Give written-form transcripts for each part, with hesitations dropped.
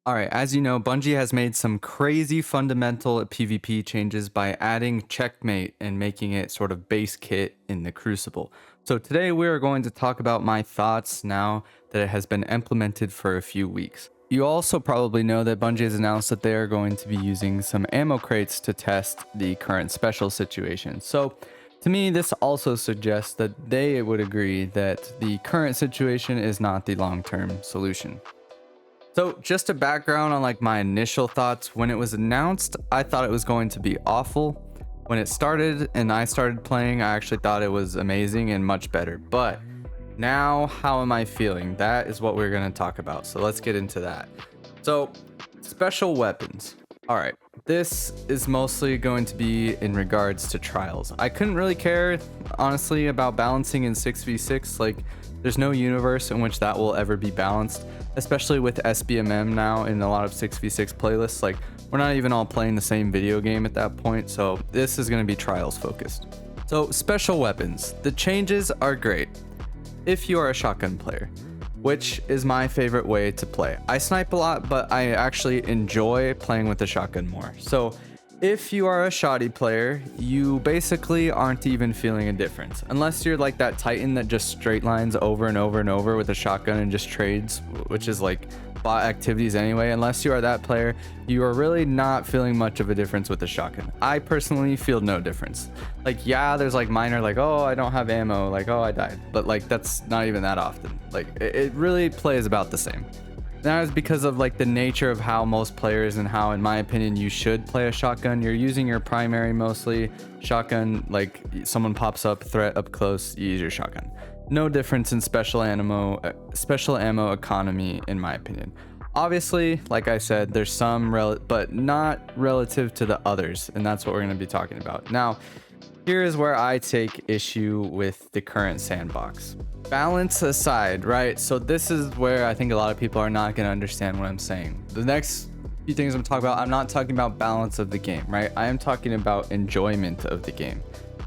All right, as you know, Bungie has made some crazy fundamental PvP changes by adding checkmate and making it sort of base kit in the Crucible. So today we are going to talk about my thoughts now that it has been implemented for a few weeks. You also probably know that Bungie has announced that they are going to be using some ammo crates to test the current special situation. So to me, this also suggests that they would agree that the current situation is not the long-term solution. So, just a background on like my initial thoughts when it was announced, I thought it was going to be awful. When it started and I started playing, I actually thought it was amazing and much better. But now, how am I feeling? That is what we're going to talk about. So, let's get into that. So, special weapons. All right, this is mostly going to be in regards to trials. I couldn't really care, honestly, about balancing in 6v6. Like, there's no universe in which that will ever be balanced, especially with SBMM now in a lot of 6v6 playlists. Like, we're not even all playing the same video game at that point, so this is going to be trials focused. So, special weapons. The changes are great if you are a shotgun player, which is my favorite way to play. I snipe a lot, but I actually enjoy playing with the shotgun more. So if you are a shoddy player, you basically aren't even feeling a difference. Unless you're like that Titan that just straight lines over and over and over with a shotgun and just trades, which is like bot activities anyway. Unless you are that player, you are really not feeling much of a difference with the shotgun. I personally feel no difference. Like, yeah, there's like minor, like, oh, I don't have ammo, like, oh, I died. But like, that's not even that often. Like, it really plays about the same. That is because of like the nature of how most players and how, in my opinion, you should play a shotgun. You're using your primary mostly. Shotgun, like someone pops up, threat up close, you use your shotgun. No difference in special ammo economy, in my opinion. Obviously, like I said, there's some but not relative to the others, and that's what we're going to be talking about. Now, here is where I take issue with the current sandbox. Balance aside, right? So this is where I think a lot of people are not going to understand what I'm saying. The next few things I'm talking about, I'm not talking about balance of the game, right? I am talking about enjoyment of the game.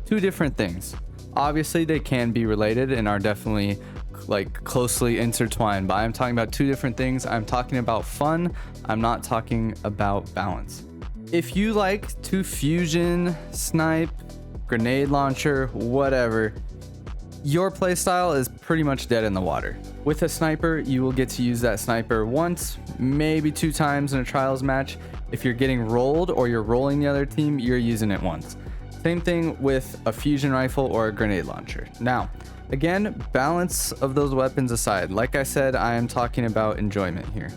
Two different things. Obviously, they can be related and are definitely like closely intertwined, but I'm talking about two different things. I'm talking about fun. I'm not talking about balance. If you like to fusion, snipe, grenade launcher, whatever, your playstyle is pretty much dead in the water. With a sniper, you will get to use that sniper once, maybe two times in a trials match. If you're getting rolled or you're rolling the other team, you're using it once. Same thing with a fusion rifle or a grenade launcher. Now, again, balance of those weapons aside, like I said, I am talking about enjoyment here.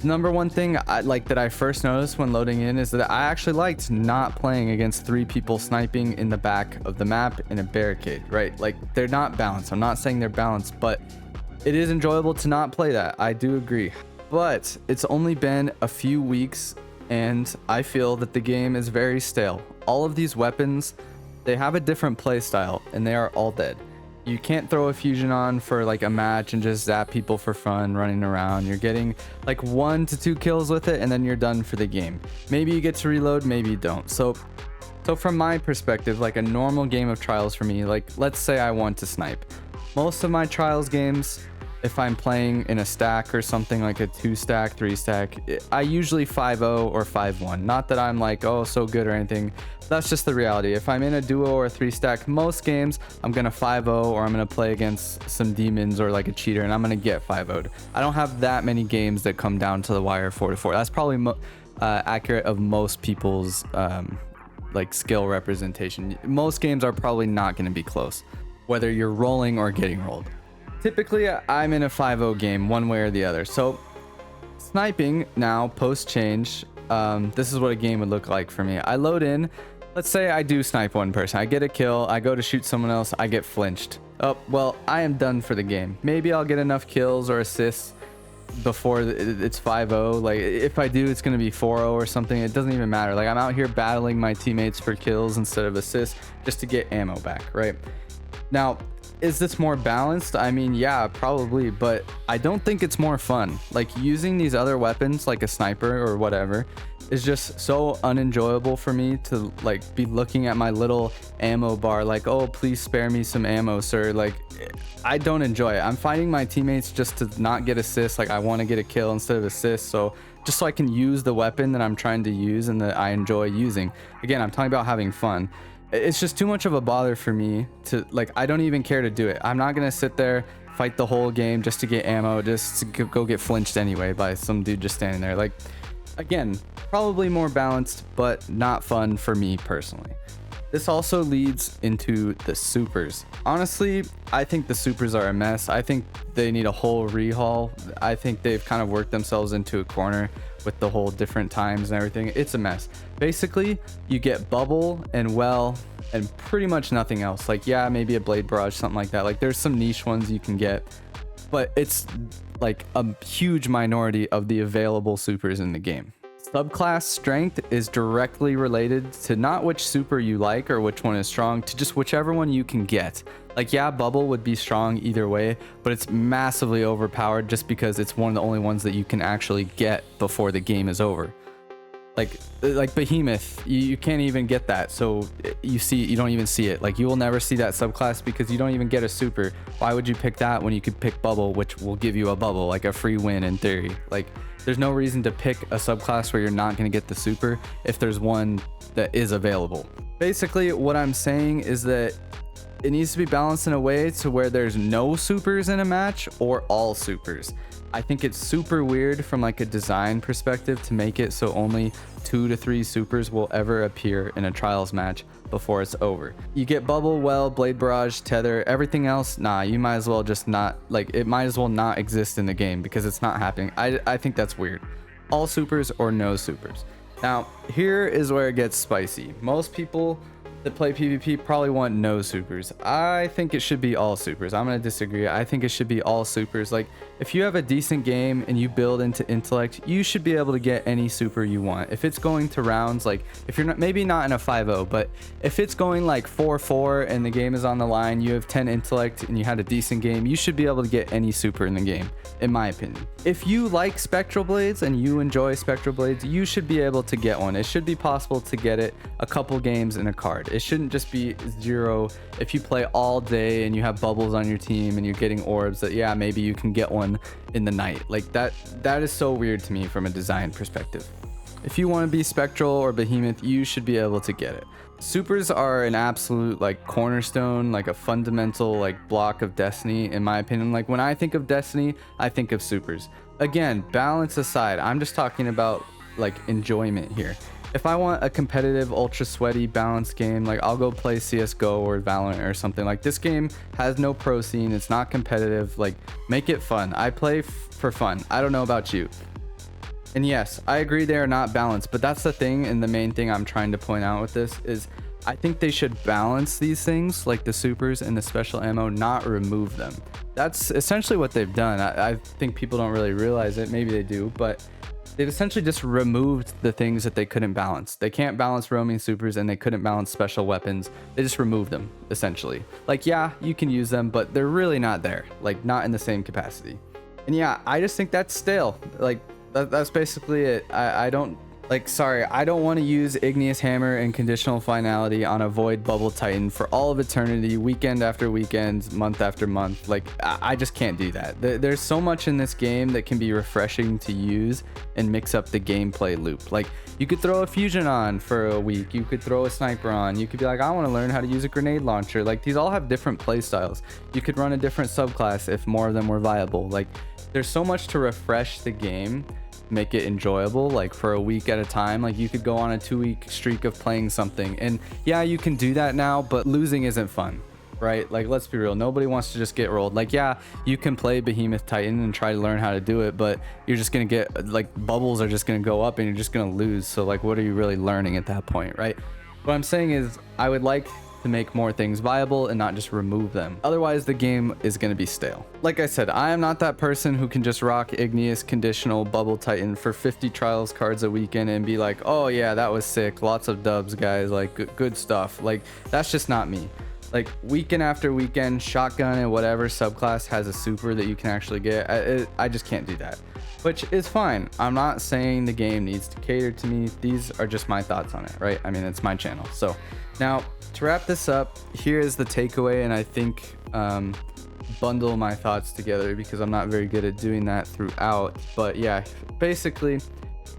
Number one thing that I first noticed when loading in is that I actually liked not playing against three people sniping in the back of the map in a barricade, right? Like, they're not balanced. I'm not saying they're balanced, but it is enjoyable to not play that. I do agree. But it's only been a few weeks and I feel that the game is very stale. All of these weapons, they have a different play style and they are all dead. You can't throw a fusion on for like a match and just zap people for fun running around. You're getting like 1 to 2 kills with it and then you're done for the game. Maybe you get to reload, maybe you don't. So from my perspective, like a normal game of trials for me, like let's say I want to snipe. Most of my trials games, if I'm playing in a stack or something like a 2-stack, 3-stack, I usually 5-0 or 5-1. Not that I'm like, oh, so good or anything. That's just the reality. If I'm in a duo or a 3-stack, most games I'm gonna 5-0 or I'm gonna play against some demons or like a cheater and I'm gonna get 5-0'd. I don't have that many games that come down to the wire 4-4. That's probably accurate of most people's like skill representation. Most games are probably not gonna be close, whether you're rolling or getting rolled. Typically, I'm in a 5-0 game one way or the other. So sniping now, post change, this is what a game would look like for me. I load in. Let's say I do snipe one person. I get a kill. I go to shoot someone else. I get flinched. Oh, well, I am done for the game. Maybe I'll get enough kills or assists before it's 5-0. Like, if I do, it's going to be 4-0 or something. It doesn't even matter. Like, I'm out here battling my teammates for kills instead of assists just to get ammo back, right? Now, is this more balanced? I mean, yeah, probably, but I don't think it's more fun. Like, using these other weapons, like a sniper or whatever, is just so unenjoyable for me to like be looking at my little ammo bar like, oh, please spare me some ammo, sir. Like, I don't enjoy it. I'm fighting my teammates just to not get assists. Like, I want to get a kill instead of assist, so just so I can use the weapon that I'm trying to use and that I enjoy using. Again, I'm talking about having fun. It's just too much of a bother for me to, like, I don't even care to do it. I'm not gonna sit there, fight the whole game just to get ammo, just to go get flinched anyway by some dude just standing there. Like, again, probably more balanced, but not fun for me personally. This also leads into the supers. Honestly, I think the supers are a mess. I think they need a whole rehaul. I think they've kind of worked themselves into a corner with the whole different times and everything. It's a mess. Basically, you get bubble and well and pretty much nothing else. Like, yeah, maybe a blade barrage, something like that. Like, there's some niche ones you can get, but it's like a huge minority of the available supers in the game. Subclass strength is directly related to not which super you like or which one is strong, to just whichever one you can get. Like, yeah, bubble would be strong either way, but it's massively overpowered just because it's one of the only ones that you can actually get before the game is over. Like behemoth, you can't even get that, so you don't even see it. Like, you will never see that subclass because you don't even get a super. Why would you pick that when you could pick bubble, which will give you a bubble, like a free win in theory? Like, there's no reason to pick a subclass where you're not going to get the super if there's one that is available. Basically, what I'm saying is that it needs to be balanced in a way to where there's no supers in a match or all supers. I think it's super weird from like a design perspective to make it so only 2 to 3 supers will ever appear in a trials match before it's over. You get bubble, well, blade barrage, tether, everything else, nah, you might as well just not, like, it might as well not exist in the game because it's not happening. I think that's weird. All supers or no supers. Now, here is where it gets spicy. Most people that play PvP probably want no supers. I think it should be all supers. I'm gonna disagree. I think it should be all supers. Like, if you have a decent game and you build into intellect, you should be able to get any super you want. If it's going to rounds, like, if you're not, maybe not in a 5-0, but if it's going like 4-4 and the game is on the line, you have 10 intellect and you had a decent game, you should be able to get any super in the game, in my opinion. If you like spectral blades and you enjoy spectral blades, you should be able to get one. It should be possible to get it a couple games in a card. It shouldn't just be 0 if you play all day and you have bubbles on your team and you're getting orbs that, yeah, maybe you can get one in the night. Like, that is so weird to me from a design perspective. If you want to be spectral or behemoth, you should be able to get it. Supers are an absolute like cornerstone, like a fundamental like block of Destiny, in my opinion. Like, when I think of Destiny, I think of supers. Again, balance aside, I'm just talking about like enjoyment here. If I want a competitive, ultra sweaty, balanced game, like, I'll go play CSGO or Valorant or something. Like, this game has no pro scene. It's not competitive. Like, make it fun. I play for fun. I don't know about you. And yes, I agree they are not balanced, but that's the thing, and the main thing I'm trying to point out with this is I think they should balance these things, like the supers and the special ammo, not remove them. That's essentially what they've done. I think people don't really realize it. Maybe they do, but they've essentially just removed the things that they couldn't balance. They can't balance roaming supers and they couldn't balance special weapons. They just removed them, essentially. Like, yeah, you can use them, but they're really not there. Like, not in the same capacity. And yeah, I just think that's stale. Like, that's basically it. I don't want to use Igneous Hammer and Conditional Finality on a Void Bubble Titan for all of eternity, weekend after weekend, month after month. Like, I just can't do that. There's so much in this game that can be refreshing to use and mix up the gameplay loop. Like, you could throw a fusion on for a week. You could throw a sniper on. You could be like, I want to learn how to use a grenade launcher. Like, these all have different play styles. You could run a different subclass if more of them were viable. Like, there's so much to refresh the game, make it enjoyable, like, for a week at a time. Like, you could go on a 2-week streak of playing something, and yeah, you can do that now, but losing isn't fun, right? Like, let's be real, nobody wants to just get rolled. Like, yeah, you can play Behemoth Titan and try to learn how to do it, but you're just gonna get, like, bubbles are just gonna go up and you're just gonna lose. So, like, what are you really learning at that point, right? What I'm saying is, I would like to make more things viable and not just remove them. Otherwise, the game is going to be stale. Like I said, I am not that person who can just rock Igneous Conditional Bubble Titan for 50 trials cards a weekend and be like, oh yeah, that was sick, lots of dubs, guys, like, good stuff. Like, that's just not me. Like, weekend after weekend, shotgun and whatever subclass has a super that you can actually get. I just can't do that. which is fine. I'm not saying the game needs to cater to me. These are just my thoughts on it, right? I mean, it's my channel. So now to wrap this up, here is the takeaway, and I think bundle my thoughts together because I'm not very good at doing that throughout. But yeah, basically,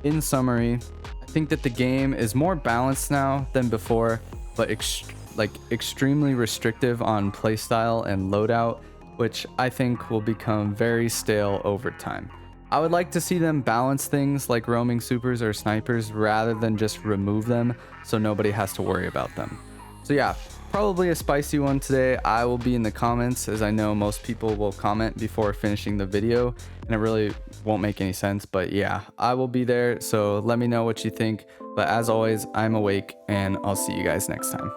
in summary, I think that the game is more balanced now than before, but extremely restrictive on playstyle and loadout, which I think will become very stale over time. I would like to see them balance things like roaming supers or snipers rather than just remove them so nobody has to worry about them. So yeah, probably a spicy one today. I will be in the comments, as I know most people will comment before finishing the video, and it really won't make any sense, but yeah, I will be there, so let me know what you think. But as always, I'm awake, and I'll see you guys next time.